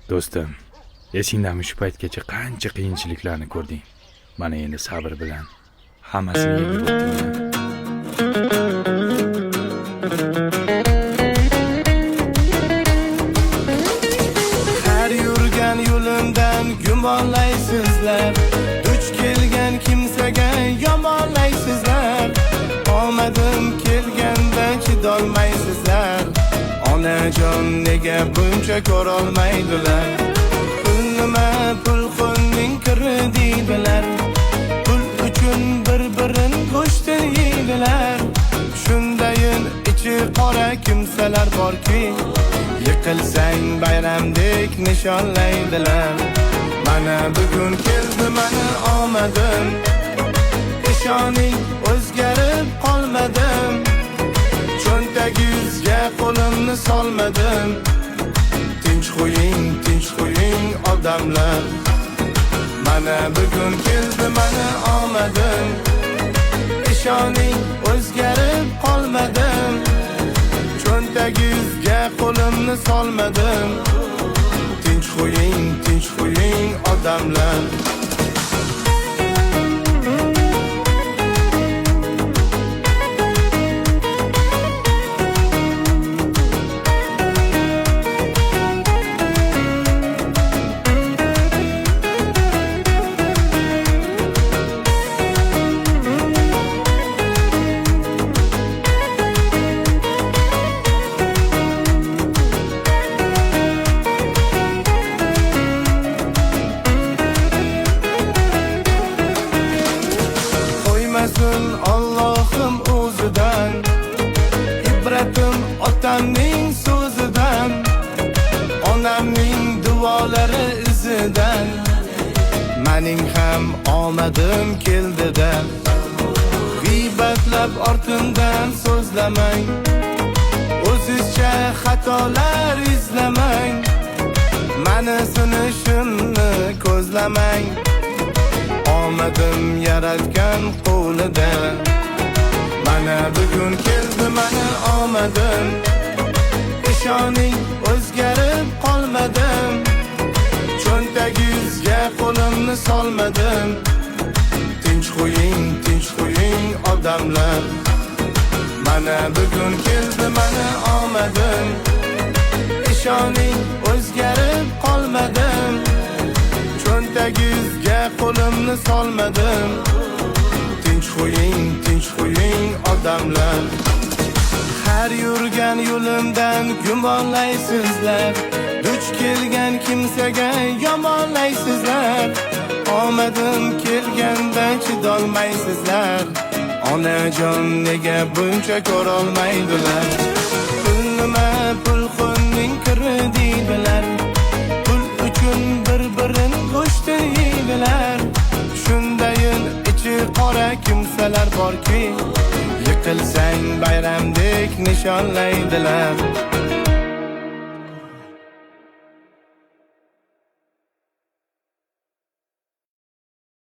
Do'stim, esingdami shu paytgacha qancha qiyinchiliklarni ko'rding? Mana endi sabr bilan hammasini yengib o'tding. Har yurgan yo'limdan gumonlaysizlar, duch kelgan kimsaga yomonlaysizlar. Omadim kelganda chidolmaysizlar. Onajon nega buncha ko'rolmaydilar? Pul nima, pul xunning kiri deydilar. Pul uchun bir-birin go'shti yeydilar. Shundayin ichi qora kimsalar borki, yiqilsang bayramdek nishonlaydilar. Mana bugun keldi mana omadim, ishoning o'zgarib qolmadim. Cho'ntagingizga qo'limni solmadim. Tinch qo'ying odamlar. Mana bugun keldi mana omadim, ishoning o'zgarib qolmadim. Cho'ntagingizga qo'limni solmadim. Tinch qo'ying odamlar. Allohim o'zidan, ibratim otamning so'zidan, onamning duolari izidan. Mening ham omadim keldida, g'iybatlab ortimdan so'zlamang, o'zizcha xatolar izlamang, meni sinishimni ko'zlamang. Omadim yaratgan qo'lida, mana bugun keldi mana omadim, ishoning o'zgarib qolmadim. Cho'ntagingizga qo'limni solmadim. Tinch qo'ying odamlar. Mana bugun keldi mana omadim, ishoning o'zgarib qolmadim. Cho'ntagingizga qo'limni solmadim. Tinch qo'ying odamlar. Har yurgan yo'limdan gumonlaysizlar, duch kelgan kimsaga yomonlaysizlar. Omadim kelganda chidolmaysizlar. Onajon nega buncha ko'rolmaydilar? Pul nima, pul xunning kiri deydilar. Pul uchun bir-birin go'shti yeydilar. Shundayin ichi qora kimsalar borki, yiqilsang bayramdek nishonlaydilar.